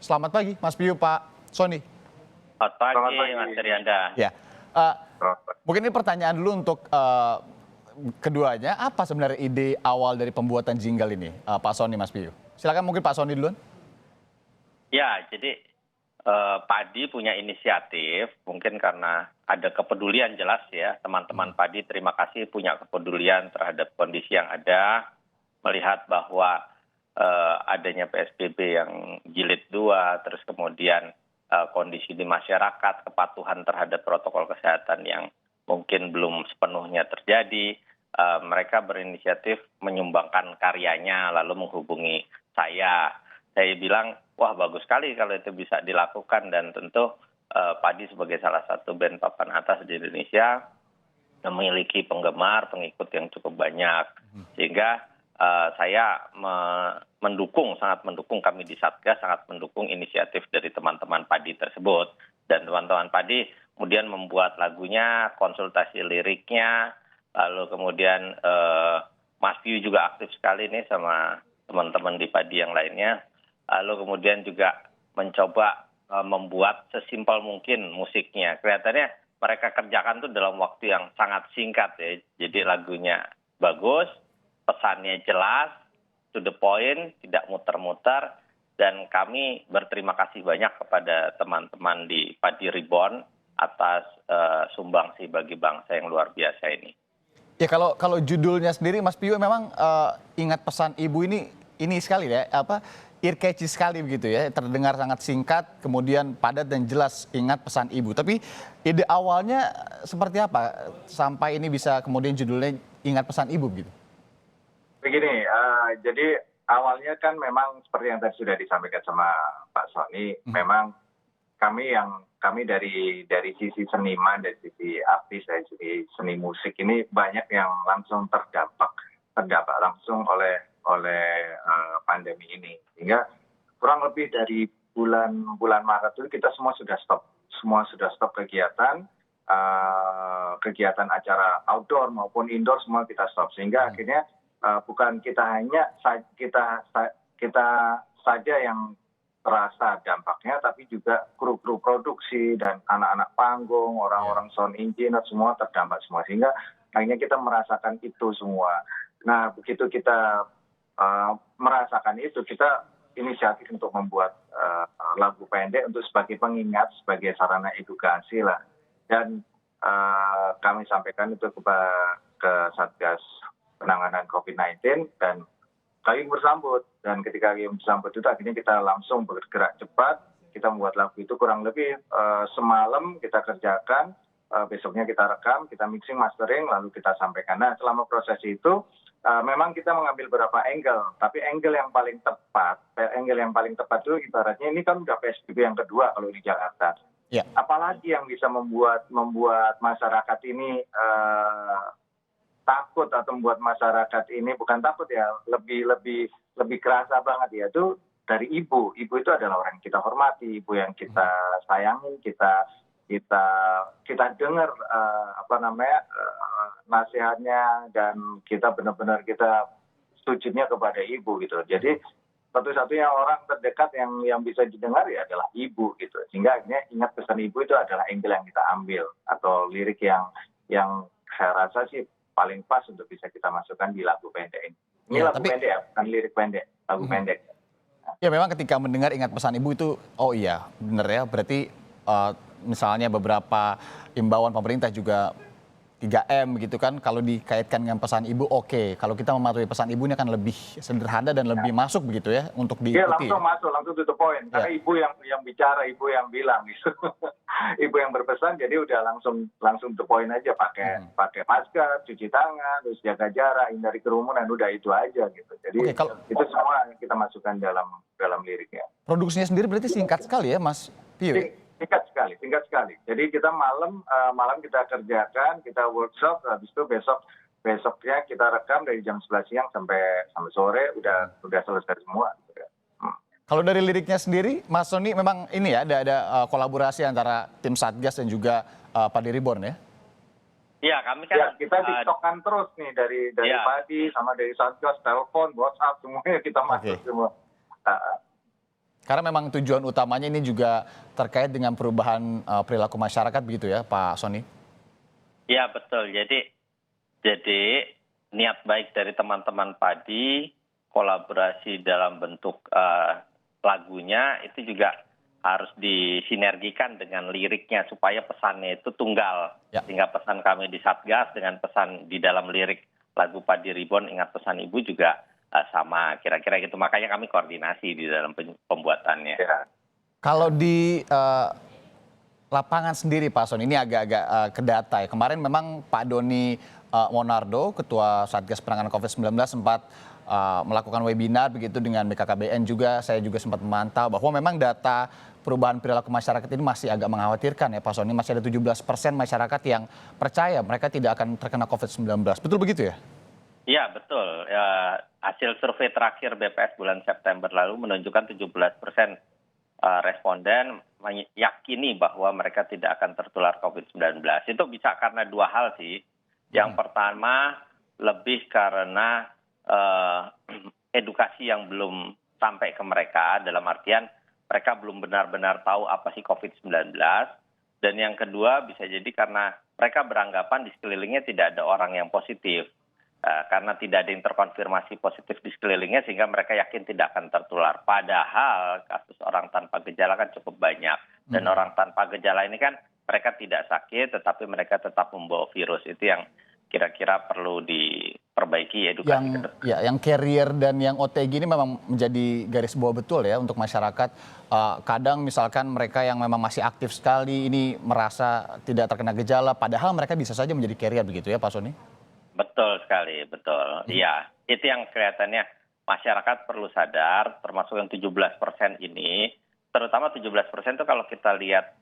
Selamat pagi, Mas Piyu, Pak Sony. Selamat Selamat pagi, pagi. Mas Trianda. Ya, mungkin ini pertanyaan dulu untuk keduanya. Apa sebenarnya ide awal dari pembuatan jingle ini, Pak Sony, Mas Piyu? Silakan mungkin Pak Sony duluan. Ya, jadi Padi punya inisiatif, mungkin karena ada kepedulian jelas ya, teman-teman Padi terima kasih punya kepedulian terhadap kondisi yang ada, melihat bahwa adanya PSBB yang jilid 2, terus kemudian kondisi di masyarakat, kepatuhan terhadap protokol kesehatan yang mungkin belum sepenuhnya terjadi, mereka berinisiatif menyumbangkan karyanya lalu menghubungi saya. Saya bilang, wah bagus sekali kalau itu bisa dilakukan dan tentu Padi sebagai salah satu band papan atas di Indonesia memiliki penggemar, pengikut yang cukup banyak. Sehingga saya sangat mendukung kami di Satgas, sangat mendukung inisiatif dari teman-teman Padi tersebut. Dan teman-teman Padi kemudian membuat lagunya, konsultasi liriknya, lalu kemudian Mas Piyu juga aktif sekali nih sama teman-teman di Padi yang lainnya. Lalu kemudian juga mencoba membuat sesimpel mungkin musiknya. Kelihatannya mereka kerjakan tuh dalam waktu yang sangat singkat ya. Jadi lagunya bagus, pesannya jelas, to the point, tidak muter-muter. Dan kami berterima kasih banyak kepada teman-teman di Padi Reborn atas sumbangsi bagi bangsa yang luar biasa ini. Ya kalau judulnya sendiri, Mas Piyu memang ingat pesan ibu ini sekali ya, ear catchy sekali begitu ya, terdengar sangat singkat, kemudian padat dan jelas ingat pesan ibu. Tapi ide awalnya seperti apa sampai ini bisa kemudian judulnya ingat pesan ibu begitu? Begini, jadi awalnya kan memang seperti yang tadi sudah disampaikan sama Pak Sony, memang kami dari sisi seniman, dari sisi artis, dari sisi seni musik ini banyak yang langsung terdampak langsung oleh pandemi ini. Sehingga kurang lebih dari bulan Maret itu kita semua sudah stop kegiatan acara outdoor maupun indoor semua kita stop. Sehingga akhirnya bukan kita saja yang terasa dampaknya, tapi juga kru produksi dan anak-anak panggung, orang-orang sound engineer semua terdampak semua. Sehingga akhirnya kita merasakan itu semua. Nah, begitu kita merasakan itu, kita inisiatif untuk membuat lagu pendek untuk sebagai pengingat, sebagai sarana edukasi lah. Dan kami sampaikan itu ke Satgas Penanganan COVID-19 dan kami bersambut. Dan ketika kami bersambut itu akhirnya kita langsung bergerak cepat. Kita membuat lagu itu kurang lebih semalam kita kerjakan, besoknya kita rekam, kita mixing, mastering, lalu kita sampaikan. Nah, selama proses itu memang kita mengambil beberapa angle, tapi angle yang paling tepat itu ibaratnya ini kan udah PSBB yang kedua kalau di Jakarta. Ya. Apalagi yang bisa membuat masyarakat ini takut atau membuat masyarakat ini bukan takut ya, lebih kerasa banget ya, itu dari ibu. Ibu itu adalah orang yang kita hormati, ibu yang kita sayangin, kita dengar nasihatnya, dan kita benar-benar kita sujudnya kepada ibu gitu. Jadi satu-satunya orang terdekat yang bisa didengar ya adalah ibu gitu. Sehingga akhirnya ingat pesan ibu itu adalah angle yang kita ambil atau lirik yang saya rasa sih paling pas untuk bisa kita masukkan di lagu pendek ini. Ini ya, lagu pendek ya, bukan lirik pendek, lagu pendek. Ya memang ketika mendengar ingat pesan ibu itu, oh iya benar ya, berarti misalnya beberapa imbauan pemerintah juga 3M gitu kan, kalau dikaitkan dengan pesan ibu oke. Kalau kita mematuhi pesan ibu ini akan lebih sederhana dan lebih masuk begitu ya untuk diikuti. Iya langsung to the point. Karena ibu yang bicara, ibu yang bilang gitu. Ibu yang berpesan, jadi udah langsung to the point aja, pakai masker, cuci tangan, terus jaga jarak, hindari kerumunan, udah itu aja gitu. Jadi itu semua kita masukkan dalam liriknya. Produksinya sendiri berarti singkat sekali ya Mas Piyu? Singkat sekali. Jadi kita malam kita kerjakan, kita workshop, habis itu besoknya kita rekam dari jam 11 siang sampai sore udah selesai semua. Kalau dari liriknya sendiri, Mas Sony memang ini ya ada kolaborasi antara tim Satgas dan juga Padi Reborn ya? Iya, kami kan. Ya, kita TikTok-an terus nih dari Padi sama dari Satgas, telepon, WhatsApp, semuanya kita masuk semua. Karena memang tujuan utamanya ini juga terkait dengan perubahan perilaku masyarakat begitu ya Pak Sony? Ya betul. Jadi niat baik dari teman-teman Padi, kolaborasi dalam bentuk lagunya itu juga harus disinergikan dengan liriknya supaya pesannya itu tunggal. Ya. Sehingga pesan kami di Satgas dengan pesan di dalam lirik lagu Padi Reborn Ingat Pesan Ibu juga sama kira-kira gitu. Makanya kami koordinasi di dalam pembuatannya. Ya. Kalau di lapangan sendiri Pak Sony, ini agak-agak ke data ya. Kemarin memang Pak Doni Monardo, Ketua Satgas Penanganan COVID-19 sempat melakukan webinar begitu dengan BKKBN juga. Saya juga sempat memantau bahwa memang data perubahan perilaku masyarakat ini masih agak mengkhawatirkan ya Pak Sony. Masih ada 17% masyarakat yang percaya mereka tidak akan terkena COVID-19. Betul begitu ya? Iya betul. Hasil survei terakhir BPS bulan September lalu menunjukkan 17% responden meyakini bahwa mereka tidak akan tertular COVID-19. Itu bisa karena dua hal sih. Yang pertama lebih karena edukasi yang belum sampai ke mereka, dalam artian mereka belum benar-benar tahu apa sih COVID-19. Dan yang kedua bisa jadi karena mereka beranggapan di sekelilingnya tidak ada orang yang positif. Karena tidak ada yang terkonfirmasi positif di sekelilingnya sehingga mereka yakin tidak akan tertular. Padahal kasus orang tanpa gejala kan cukup banyak. Dan orang tanpa gejala ini kan mereka tidak sakit tetapi mereka tetap membawa virus. Itu yang kira-kira perlu diperbaiki edukasi ke depan. Yang carrier dan yang OTG ini memang menjadi garis bawah betul ya untuk masyarakat. Kadang misalkan mereka yang memang masih aktif sekali ini merasa tidak terkena gejala padahal mereka bisa saja menjadi carrier begitu ya Pak Sony? Betul sekali, betul. Iya, itu yang kelihatannya masyarakat perlu sadar, termasuk yang 17% ini, terutama 17% itu kalau kita lihat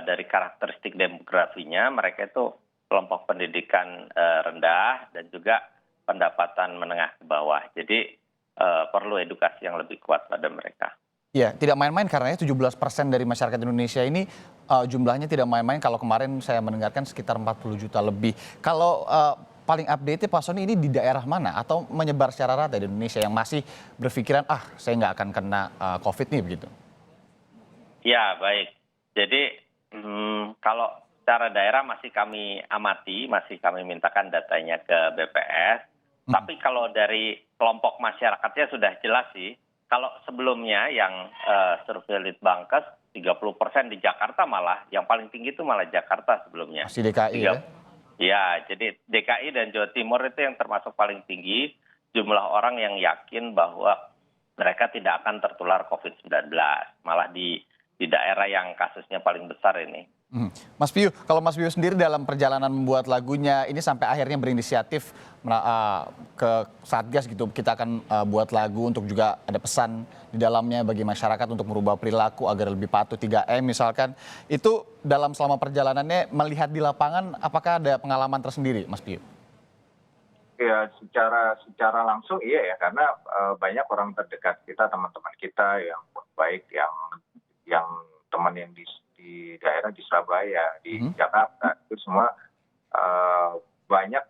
dari karakteristik demografinya, mereka itu kelompok pendidikan rendah dan juga pendapatan menengah ke bawah. Jadi perlu edukasi yang lebih kuat pada mereka. Ya, tidak main-main karena 17% dari masyarakat Indonesia ini jumlahnya tidak main-main. Kalau kemarin saya mendengarkan sekitar 40 juta lebih. Kalau paling update Pak Sony ini di daerah mana atau menyebar secara rata di Indonesia yang masih berpikiran saya nggak akan kena COVID nih begitu? Ya baik. Jadi kalau secara daerah masih kami amati, masih kami mintakan datanya ke BPS. Tapi kalau dari kelompok masyarakatnya sudah jelas sih. Kalau sebelumnya yang survei Litbangkes 30% di Jakarta malah, yang paling tinggi itu malah Jakarta sebelumnya. Masih DKI ya? Ya, jadi DKI dan Jawa Timur itu yang termasuk paling tinggi jumlah orang yang yakin bahwa mereka tidak akan tertular COVID-19. Malah di daerah yang kasusnya paling besar ini. Mas Piyu, kalau Mas Piyu sendiri dalam perjalanan membuat lagunya ini sampai akhirnya berinisiatif ke Satgas gitu, kita akan buat lagu untuk juga ada pesan di dalamnya bagi masyarakat untuk merubah perilaku agar lebih patuh 3M misalkan. Itu dalam selama perjalanannya melihat di lapangan apakah ada pengalaman tersendiri Mas Piyu? Ya secara langsung iya ya, karena banyak orang terdekat kita, teman-teman kita yang baik, yang teman yang di daerah di Surabaya, di Jakarta itu semua banyak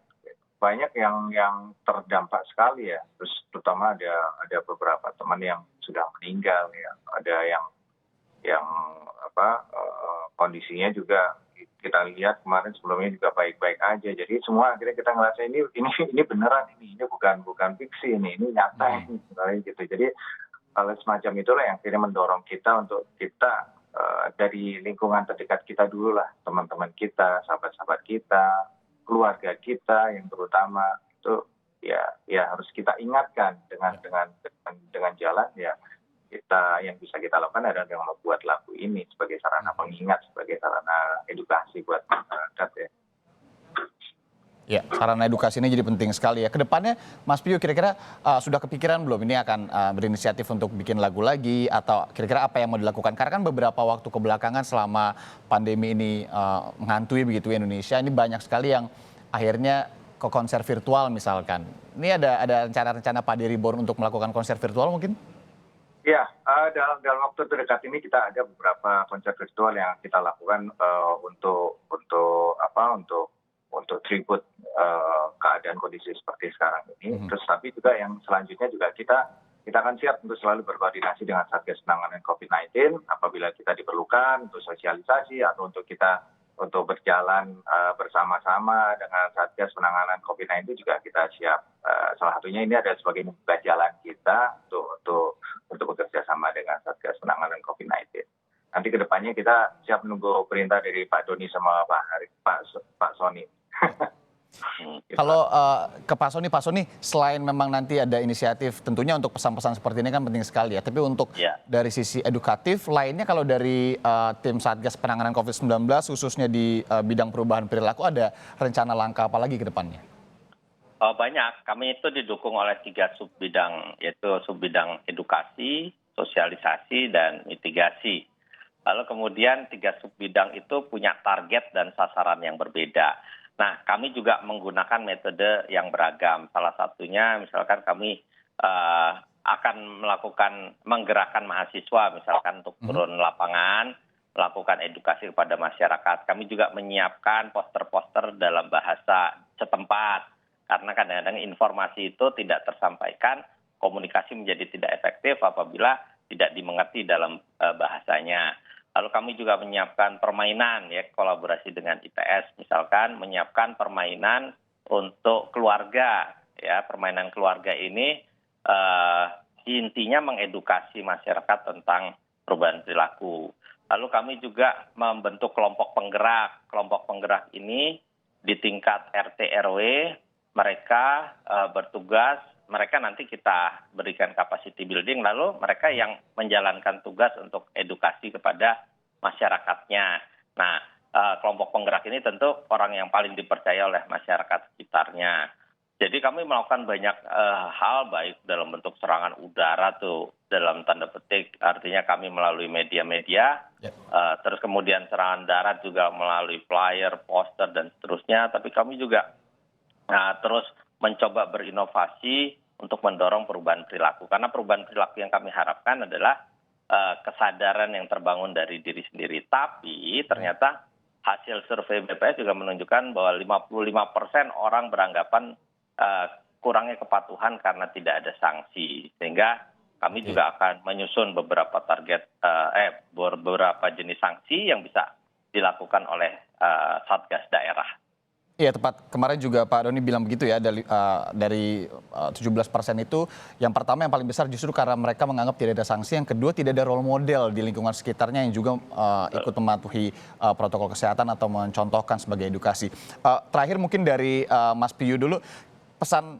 yang terdampak sekali ya. Terus terutama ada beberapa teman yang sudah meninggal ya, ada yang kondisinya juga kita lihat kemarin sebelumnya juga baik-baik aja. Jadi semua akhirnya kita ngerasa ini beneran, ini bukan fiksi, ini nyata ini gitu. Jadi hal semacam itulah yang akhirnya mendorong kita untuk kita dari lingkungan terdekat kita dulu lah, teman-teman kita, sahabat-sahabat kita, keluarga kita yang terutama itu ya harus kita ingatkan dengan jalan ya. Kita yang bisa kita lakukan adalah yang membuat lagu ini sebagai sarana pengingat, sebagai sarana edukasi buat masyarakat ya. Ya, sarana edukasi ini jadi penting sekali ya. Kedepannya Mas Piyu kira-kira sudah kepikiran belum ini akan berinisiatif untuk bikin lagu lagi atau kira-kira apa yang mau dilakukan? Karena kan beberapa waktu kebelakangan selama pandemi ini menghantui begitu Indonesia, ini banyak sekali yang akhirnya ke konser virtual misalkan. Ini ada rencana-rencana Padi Reborn untuk melakukan konser virtual mungkin? Ya, dalam waktu terdekat ini kita ada beberapa konser virtual yang kita lakukan untuk tribute keadaan kondisi seperti sekarang ini. Terus tapi juga yang selanjutnya juga kita kita akan siap untuk selalu berkoordinasi dengan Satgas Penanganan COVID-19 apabila kita diperlukan untuk sosialisasi atau untuk berjalan bersama-sama dengan Satgas Penanganan COVID-19 juga kita siap. Salah satunya ini ada sebagai membuka jalan kita untuk bekerja sama dengan Satgas Penanganan COVID-19. Nanti ke depannya kita siap menunggu perintah dari Pak Doni sama Pak Sony. Kalau ke Pak Sony, selain memang nanti ada inisiatif tentunya untuk pesan-pesan seperti ini kan penting sekali ya. Tapi untuk dari sisi edukatif lainnya kalau dari tim Satgas Penanganan COVID-19 khususnya di bidang perubahan perilaku ada rencana langkah apa lagi ke depannya? Banyak. Kami itu didukung oleh 3 subbidang, yaitu subbidang edukasi, sosialisasi, dan mitigasi. Lalu kemudian 3 subbidang itu punya target dan sasaran yang berbeda. Nah, kami juga menggunakan metode yang beragam. Salah satunya misalkan kami akan menggerakkan mahasiswa misalkan untuk turun lapangan, melakukan edukasi kepada masyarakat. Kami juga menyiapkan poster-poster dalam bahasa setempat. Karena kadang-kadang informasi itu tidak tersampaikan, komunikasi menjadi tidak efektif apabila tidak dimengerti dalam bahasanya. Lalu kami juga menyiapkan permainan ya, kolaborasi dengan ITS misalkan menyiapkan permainan untuk keluarga ya. Permainan keluarga ini intinya mengedukasi masyarakat tentang perubahan perilaku. Lalu kami juga membentuk kelompok penggerak. Kelompok penggerak ini di tingkat RT RW mereka bertugas, mereka nanti kita berikan capacity building, lalu mereka yang menjalankan tugas untuk edukasi kepada masyarakatnya. Nah, kelompok penggerak ini tentu orang yang paling dipercaya oleh masyarakat sekitarnya. Jadi kami melakukan banyak hal, baik dalam bentuk serangan udara tuh, dalam tanda petik, artinya kami melalui media-media, terus kemudian serangan darat juga melalui flyer, poster, dan seterusnya. Tapi kami juga terus mencoba berinovasi untuk mendorong perubahan perilaku. Karena perubahan perilaku yang kami harapkan adalah kesadaran yang terbangun dari diri sendiri. Tapi ternyata hasil survei BPS juga menunjukkan bahwa 55% orang beranggapan kurangnya kepatuhan karena tidak ada sanksi. Sehingga kami juga akan menyusun beberapa beberapa jenis sanksi yang bisa dilakukan oleh Satgas daerah. Iya tepat, kemarin juga Pak Doni bilang begitu ya, dari 17% itu yang pertama yang paling besar justru karena mereka menganggap tidak ada sanksi, yang kedua tidak ada role model di lingkungan sekitarnya yang juga ikut mematuhi protokol kesehatan atau mencontohkan sebagai edukasi. Terakhir mungkin dari Mas Piyu dulu, pesan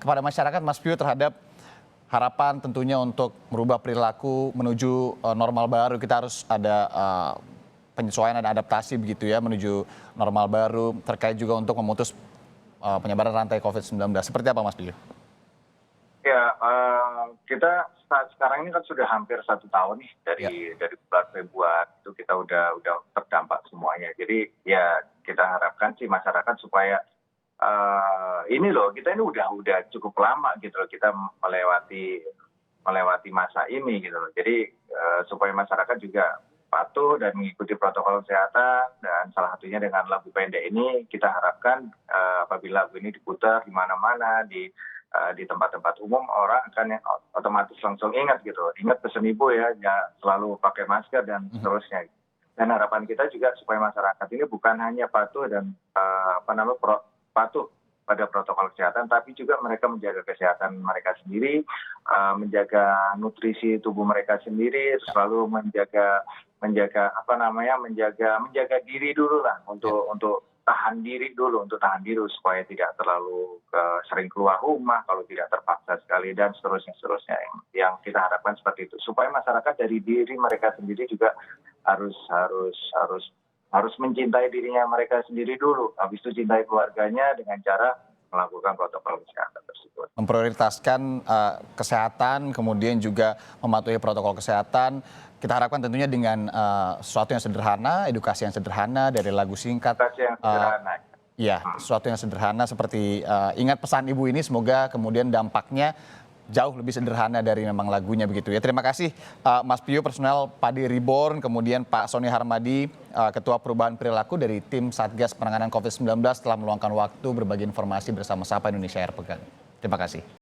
kepada masyarakat Mas Piyu terhadap harapan tentunya untuk merubah perilaku menuju normal baru. Kita harus ada penyesuaian, ada adaptasi begitu ya menuju normal baru terkait juga untuk memutus penyebaran rantai COVID-19. Seperti apa Mas Piyu? Ya, kita sekarang ini kan sudah hampir 1 tahun nih dari bulan Februari itu kita udah terdampak semuanya. Jadi ya kita harapkan sih masyarakat supaya ini loh, kita ini udah cukup lama gitu loh kita melewati masa ini gitu loh. Jadi supaya masyarakat juga patuh dan mengikuti protokol kesehatan, dan salah satunya dengan lagu pendek ini kita harapkan apabila lagu ini diputar di mana-mana di tempat-tempat umum, orang akan otomatis langsung ingat pesan ibu ya selalu pakai masker dan seterusnya. Dan harapan kita juga supaya masyarakat ini bukan hanya patuh dan patuh pada protokol kesehatan, tapi juga mereka menjaga kesehatan mereka sendiri, menjaga nutrisi tubuh mereka sendiri, selalu menjaga diri dulu lah untuk tahan diri supaya tidak terlalu sering keluar rumah kalau tidak terpaksa sekali dan seterusnya yang kita harapkan seperti itu, supaya masyarakat dari diri mereka sendiri juga harus mencintai dirinya mereka sendiri dulu, habis itu cintai keluarganya dengan cara melakukan protokol kesehatan tersebut. Memprioritaskan kesehatan, kemudian juga mematuhi protokol kesehatan. Kita harapkan tentunya dengan sesuatu yang sederhana, edukasi yang sederhana dari lagu singkat. Edukasi yang sederhana. Iya, sesuatu yang sederhana seperti ingat pesan ibu ini, semoga kemudian dampaknya jauh lebih sederhana dari memang lagunya begitu ya. Terima kasih Mas Piyu, personel Padi Reborn, kemudian Pak Sony Harmadi, Ketua Perubahan Perilaku dari tim Satgas Penanganan COVID-19 telah meluangkan waktu berbagi informasi bersama Sapa Indonesia Air Pekan. Terima kasih.